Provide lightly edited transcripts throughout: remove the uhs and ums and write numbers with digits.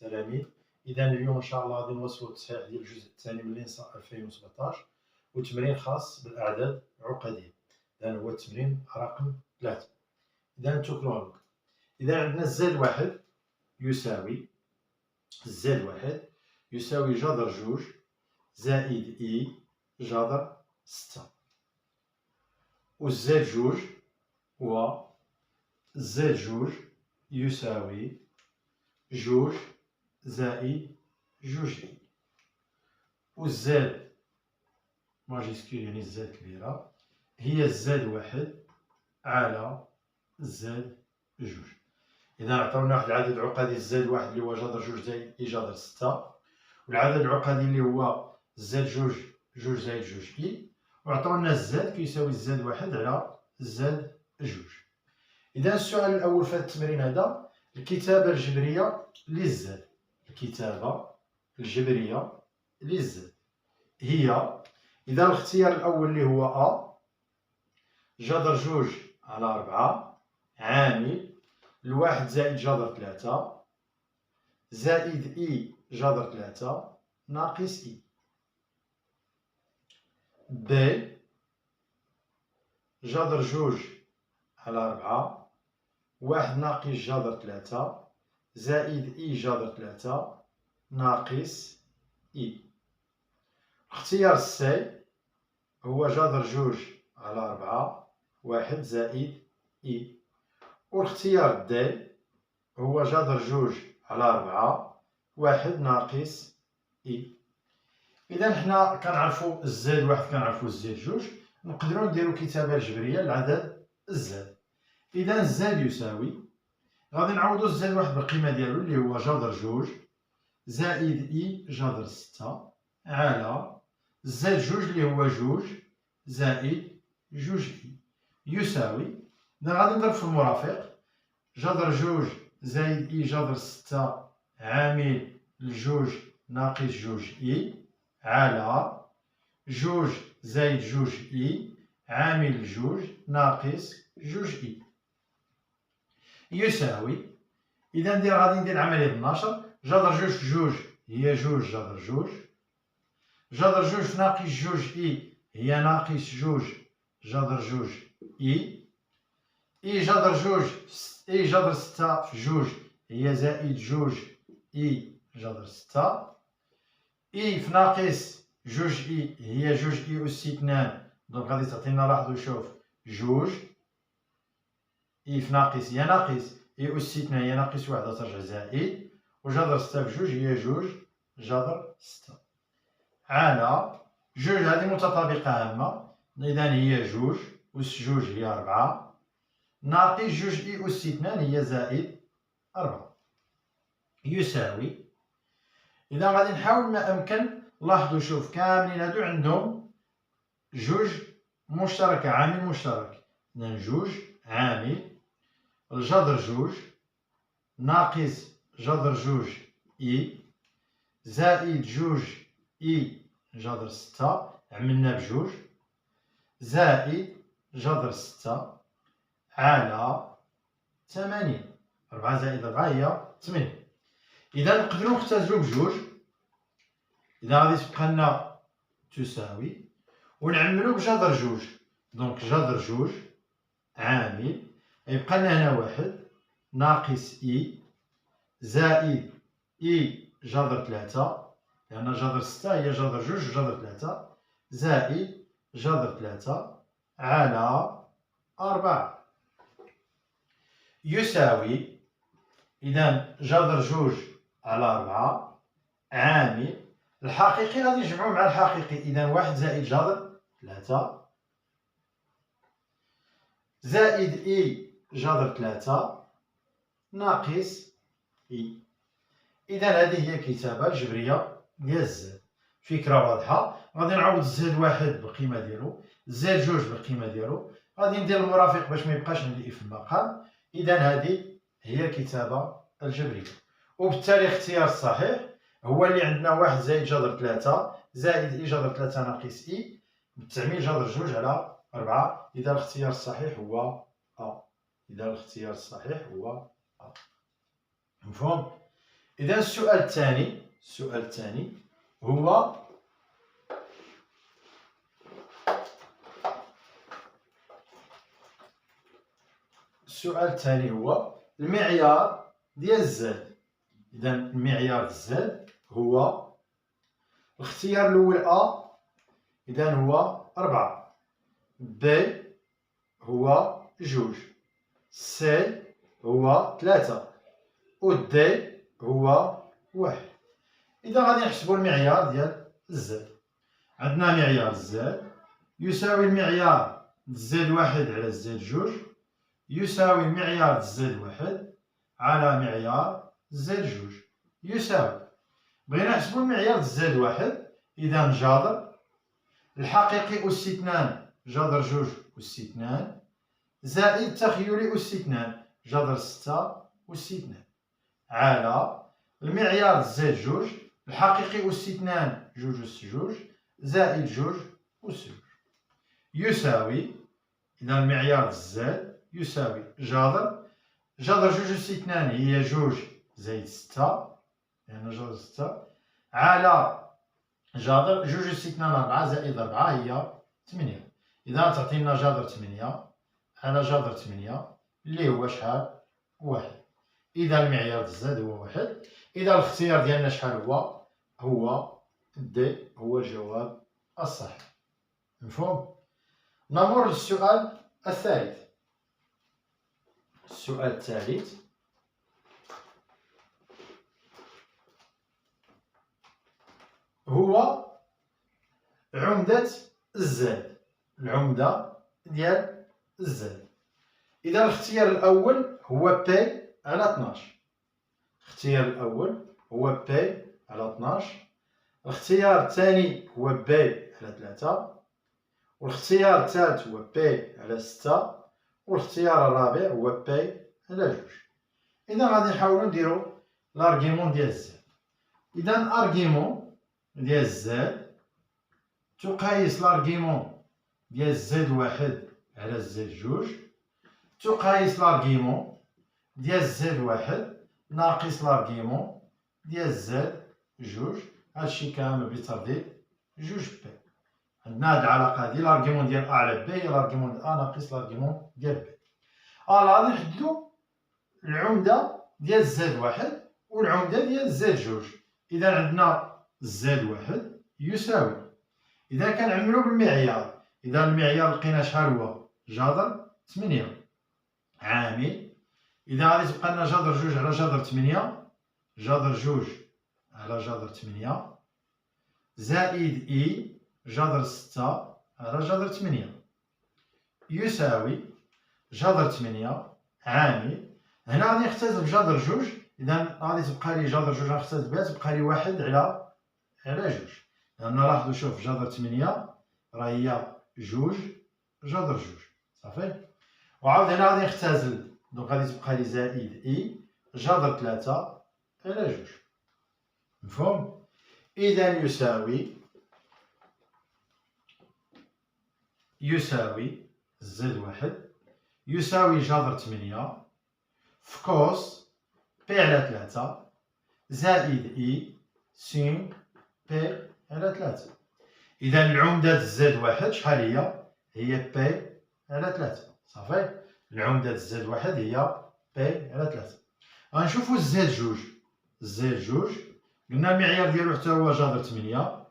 التلاميذ. إذا اليوم إن شاء الله غادي نواصلوا التصحيح ديال الجزء الثاني من لينسا 2017 وتمرين خاص بالأعداد العقدية. إذا هو التمرين رقم 3. إذا نتوكلوا. إذا عندنا زد واحد يساوي جذر جوج زائد إي جذر 6، والزد جوج هو زد جوج يساوي جوج زائد جوج إي، والزد ماجيسكول يعني الزد كبيرة هي الزد واحد على الزد جوج. إذا عطاونا واحد العدد عقدي الزد واحد اللي هو جذر جوج زائد إي جذر 6، والعدد العقدي اللي هو زد جوج جوج زائد جوج إي، وعطاونا الزد كيساوي الزد واحد على الزد جوج. إذا السؤال الأول في هذا التمرين هذا الكتابة الجبرية للزد. الكتابة الجبرية للزد هي إذا الاختيار الأول اللي هو أ جذر جوج على 4 عامل الواحد زائد جذر 3 زائد إي جذر 3 ناقص إي. ب جذر جوج على 4 واحد ناقص جذر 3 زائد إي جذر 3 ناقص إي. اختيار سي هو جذر جوج على 4 واحد زائد إي، والاختيار د هو جذر جوج على 4 واحد ناقص إي. إذا حنا كنعرفو الزد واحد كنعرفو الزد جوج، نقدرو نديرو كتابة الجبرية لعدد الزد. إذا الزد يساوي غادي نعوضو الزد واحد بالقيمة ديالو اللي هو جذر جوج زائد إي جذر 6 على زد جوج اللي هو جوج زائد جوج إي يساوي. إذا غادي نضرب في المرافق جذر جوج زائد إي جذر 6 عامل الجوج ناقص جوج إي على جوج زائد جوج إي عامل جوج ناقص جوج إي يساوي. إذا غادي ندير عملية النشر. جذر جوج في جوج هي جوج جذر جوج، جذر جوج في ناقص جوج إي هي ناقص جوج جذر جوج إي، إي جذر جوج إي جذر 6 في جوج هي زائد جوج إي جذر 6، إي في ناقص جوج إي هي جوج إي أس 2، دونك غادي تعطينا لاحظوا شوف جوج إي في ناقص هي ناقص إي أس 2 هي ناقص واحد ترجع زائد، وجذر 6 في جوج هي جوج جذر 6 على جوج هذه متطابقة عامة، إذا هي جوج أس جوج هي 4 ناقص جوج إي أس 2 هي زائد 4 يساوي. إذا غادي نحاول ما أمكن لاحظوا شوف كاملين هادو عندهم جوج مشتركة عامل مشترك، إذا جوج عامل الجذر جوج ناقص جذر جوج إي زائد جوج إي جذر 6 عملنا بجوج زائد جذر 6 على 8. 4 زائد 4 هي 8. إذا نقدرو نختزلو بجوج، إذا غادي تبقى لنا تساوي ونعملو بجذر جوج، دونك جذر جوج عامل يبقى لنا هنا واحد ناقص إي زائد إي جذر 3 لأن جذر 6 هي جذر جوج جذر 3 زائد جذر 3 على 4 يساوي. إذا جذر جوج على 4 عامل الحقيقي غادي نجمعو مع الحقيقي، إذا واحد زائد جذر 3 زائد إي جذر 3 ناقص إي. إذا هذه هي الكتابة الجبرية ديال الزد. فكرة واضحة. غادي نعوض الزد واحد بالقيمة ديالو، الزد جوج بالقيمة ديالو، غادي ندير المرافق باش ما يبقاش عندي في المقام. إذا هذه هي الكتابة الجبرية، وبالتالي الاختيار الصحيح هو اللي عندنا واحد زائد جذر 3 زائد إي جذر 3 ناقص إي بالتعميل جذر جوج على 4. إذا الاختيار الصحيح هو أ. إذا الاختيار الصحيح هو أ. مفهوم؟ إذا السؤال الثاني هو المعيار ديال الزاد. إذا المعيار الزاد هو الاختيار الأول أ، إذا هو 4، ب هو 2، سي هو 3، و دي هو 1. إذا غادي نحسبوا المعيار ديال الزاد. عندنا معيار الزاد يساوي المعيار زد 1 على زد 2 يساوي معيار زد 1 على معيار زد 2 يساوي. بغينا نحسبوا المعيار زد 1، إذا جذر الحقيقي أس 2 جذر 2 أس 2 زائد التخيلي أس 2 جذر 6 أس 2 على المعيار زد 2 الحقيقي أس 2 2 أس 2 زائد 2 أس 2 يساوي. إذا المعيار زد يساوي جذر 2 أس 2 هي 2 زائد 6 يعني جذر 6 على جذر 2 أس 2 4 زائد 4 هي 8. إذا تعطينا جذر 8 على جذر 8 اللي هو شحال؟ 1. إذا المعيار زد هو 1. إذا الاختيار ديالنا شحال هو؟ هو دي هو الجواب الصحيح. مفهوم؟ نمر للسؤال الثالث. السؤال الثالث هو عمدة الزاد، العمدة ديال الزاد. إذا الاختيار الأول هو بي على 12، الاختيار الأول هو بي على 12، الاختيار الثاني هو بي على 3، والاختيار الثالث هو بي على 6، والاختيار الرابع هو بي على 2. إذا غادي نحاولو نديرو لارغيمون ديال الزاد. إذا ارغيمون ديال الزاد تقايس لارغيمون ديال زد 1 على زد 2 تقايس لارغيمون ديال زد 1 ناقص لارغيمون ديال زد 2. هادشي كامل بترديد 2 بي. عندنا هاد العلاقة هادي لارغيمون ديال أ على بي هي لارغيمون ديال أ ناقص لارغيمون ديال بي. غادي نحددو العمدة ديال زد 1 والعمدة ديال زد 2. إذا عندنا زد 1 يساوي، إذا كنعملو بالمعيار، إذا المعيار لقينا شحال هو؟ جذر 8 عامل. إذا غادي تبقى لنا جذر 2 على جذر 8 جذر 2 على جذر 8 زائد إي جذر 6 على جذر 8 يساوي جذر 8 عامل. هنا غادي نختزل بجذر 2، إذا غادي تبقى لي جذر 2 غنختزل بها تبقى لي 1 على 2. لأن لاحظوا شوف جذر 8 راه هي 2 جذر 2 صافي. وعاود هنا غادي نختزل دونك غادي تبقى لي زائد إي جذر 3 على 2. مفهوم؟ إذا يساوي زد 1 يساوي جذر 8 في كوس بي على 3 زائد إي سين بي على 3. إذا العمدة زد 1 شحال هي؟ هي بي على 3 صافي. العمدة زد 1 هي بي على 3. غنشوفو زد 2. زد 2 قلنا المعيار ديالو حتى هو جذر 8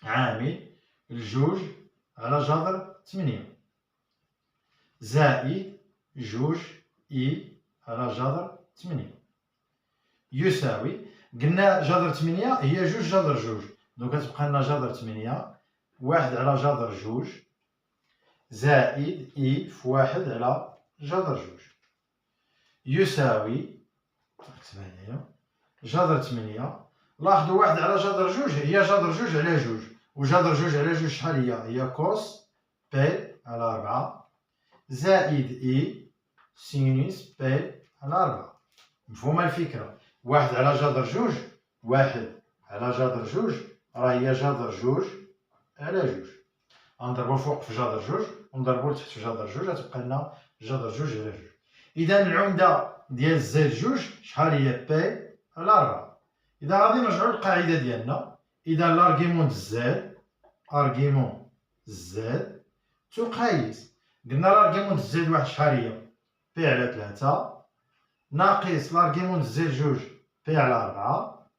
عامل 2 على جذر 8 زائد 2 إي على جذر 8 يساوي. قلنا جذر 8 هي 2 جذر 2 دونك كتبقى لنا جذر 8 1 على جذر 2 زائد إي في 1 على جذر 2 يساوي نكتبها هنايا جذر 8. لاحظوا 1 على جذر 2 هي جذر 2 على 2 وجذر 2 على 2 شحال هي كوس بي على 4 زائد إي سينوس بي على 4. مفهومة الفكرة؟ 1 على جذر 2 1 على جذر 2 راه هي جذر 2 على 2. غنضربو الفوق في جذر 2 ونضربو لتحت في جذر 2 غتبقى لنا جذر 2 على 2. إذا العمدة ديال زد 2 شحال هي بي على 4. إذا غادي نرجعو للقاعدة ديالنا، إذا لارغيمون زد، أرغيمون زد تقايس، قلنا لارغيمون زد واحد شحال هي؟ بي على 3 ناقص لارغيمون زد جوج بي على 4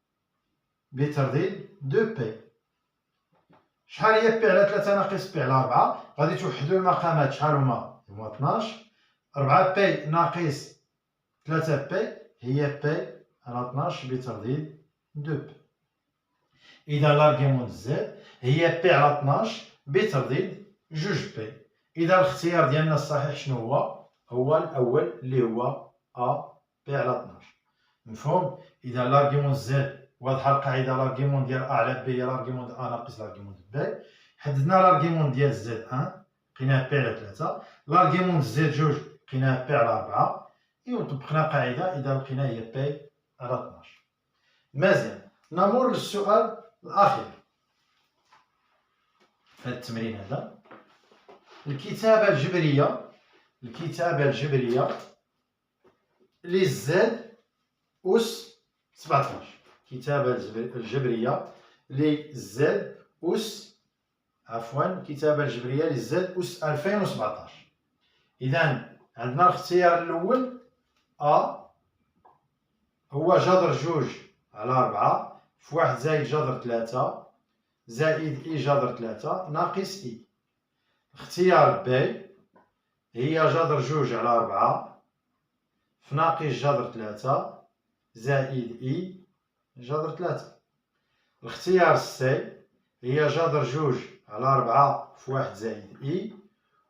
بترديد دو بي. شحال هي بي على 3 ناقص بي على 4؟ غادي توحدو المقامات، شحال هما؟ هما 12. 4 بي ناقص 3 بي هي بي على 12 بترديد دو بي. إذا لارغيمون زد هي بي على 12 بترديد جوج بي. إذا الاختيار ديالنا الصحيح شنو هو؟ هو الأول اللي هو أ بي على 12. مفهوم؟ إذا لارغيمون زد واضحة القاعدة، لارغيمون ديال أ على بي هي لارغيمون ديال أ ناقص لارغيمون ديال بي. حددنا لارغيمون ديال زد 1 لقيناه بي على 3، لارغيمون زد جوج لقيناه بي على 4، إيوا طبقنا قاعدة إذا لقينا هي بي على 12. مزيان، نمر للسؤال الأخير في هذا التمرين هذا. الكتابة الجبرية للزد أس 17. الكتابة الجبرية للزد أس الكتابة الجبرية للزد أس 2017. إذا عندنا الاختيار الأول أ هو جذر جوج على 4 في 1 زائد جذر 3 زائد إي جذر 3 ناقص إي. اختيار بي هي جذر جوج على 4 في ناقص جذر 3 زائد إي جذر 3. الاختيار سي هي جذر جوج على 4 في 1 زائد إي.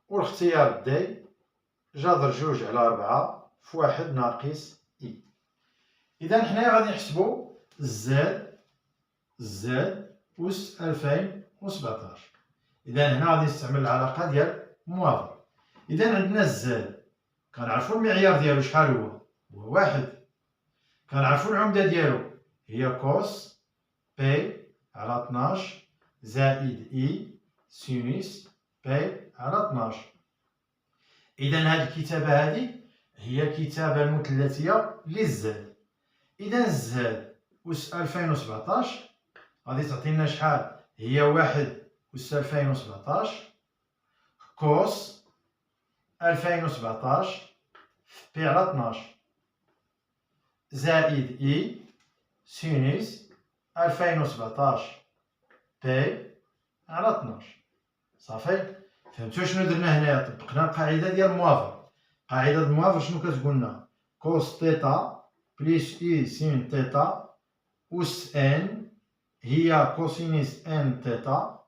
والاختيار دي جذر جوج على 4 في 1 ناقص إي. إذا حنايا غادي نحسبو زد أس 2017. إذا هنا غادي نستعمل العلاقة ديال موازنة. إذا عندنا زد كنعرفو المعيار ديالو شحال هو؟ هو 1. كنعرفو العمدة ديالو هي كوس بي على 12 زائد إي سينوس بي على 12. إذا هذه الكتابة هذه هي الكتابة المثلثية للزد. إذا زد أس 2017 غادي تعطينا شحال؟ هي 1 أس 2017 كوس 2017 بي على 12 زائد إي سينوس 2017 بي على 12. صافي؟ فهمتوا شنو درنا هنايا؟ طبقنا القاعدة ديال الموافر. قاعدة الموافر شنو كتقولنا؟ كوس تيتا بليس إي سين تيتا أس إن هي كوسينوس إن تيتا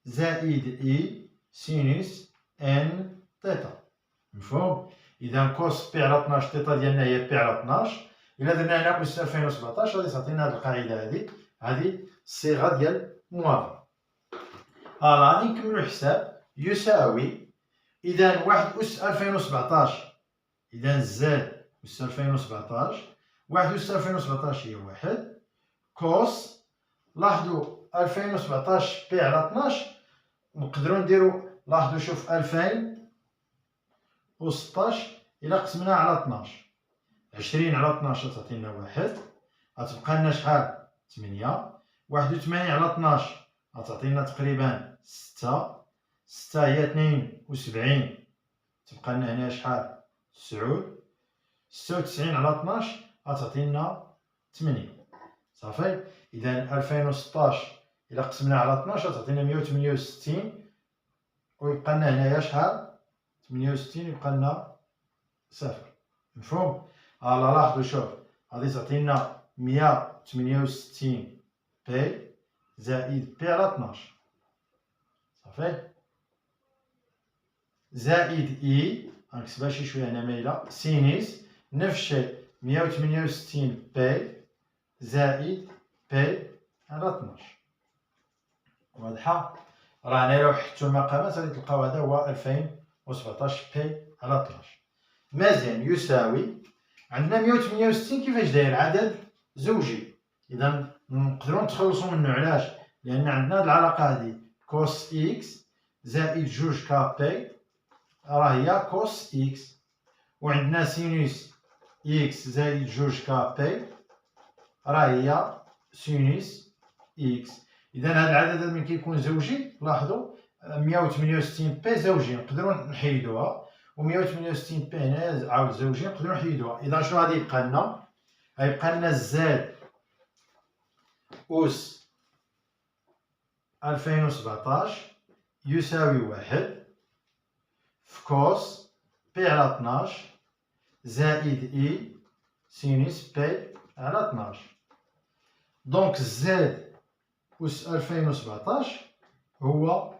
زائد إي سينوس إن تيتا. مفهوم؟ إذا كوس بي على 12 تيتا ديالنا هي بي على 12. إلا درنا هنا أس 2017 غادي تعطينا هاد القاعدة هادي الصيغة ديال موافر. غادي نكملو الحساب. يساوي إذا 1 أس 2017 إذا زد أس 2017 1 أس 2017 هي 1 كوس. لاحظوا 2017 بي على 12 نقدروا نديرو. لاحظوا شوف 2016 إلا قسمناها على 12 20 على 12 تعطينا 1 غتبقى لنا شحال؟ 8. 81 على 12 غتعطينا تقريبا 6 هي 72 تبقى لنا هنا شحال؟ 9. 96 على 12 غتعطينا 8. صافي. إذا 2016 إلا قسمناه على 12 تعطينا 168 ويبقى لنا هنايا شحال؟ 68 يبقى لنا 0. مفهوم؟ لاحظوا شوف غادي تعطينا 168 بي زائد بي على 12 صافي زائد إي غنكتبها شي شوية هنا مايلة سينيس نفس الشيء 168 بي زائد بي على 12. واضحة؟ راه لو حطو المقامات غادي تلقاو هذا هو 2017 بي على 12. مزيان. يساوي عندنا 168 كيفاش داير؟ عدد زوجي. إذا نقدروا نتخلصوا منه. علاش؟ لأن عندنا هاد العلاقة هادي كوس إكس زائد جوج كا بي راه هي كوس إكس، وعندنا سينوس إكس زائد جوج كا بي راه هي سينوس إكس. إذا هاد العدد ملي كيكون زوجي لاحظوا 168 بي زوجي نقدروا نحيدوها، و 168 بي هنايا عاود زوجي نقدروا نحيدوها. إذا شنو غادي يبقى لنا؟ غيبقى لنا زاد أس 2017 يساوي 1 في كوس بي على 12 زائد إي سينوس بي على 12. دونك زاد أس 2017 هو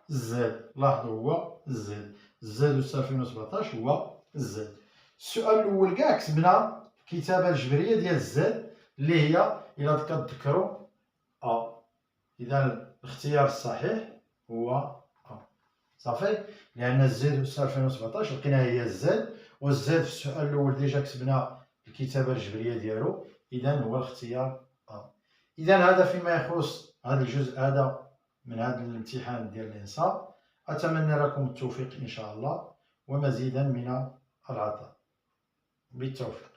زد. لاحظوا هو زد، زد أس 2017 هو زد. السؤال الأول كاع كتبنا الكتابة الجبرية ديال زد اللي هي إلا كتذكروا أ. إذا الاختيار الصحيح هو أ. صافي، لأن زد أس 2017 لقيناها هي زد، والزد في السؤال الأول ديجا كتبنا الكتابة الجبرية ديالو، إذا هو الاختيار أ. إذا هذا فيما يخص هذا الجزء هذا من هذا الامتحان ديال الإنصاف. أتمنى لكم التوفيق إن شاء الله ومزيدا من العطاء. بالتوفيق.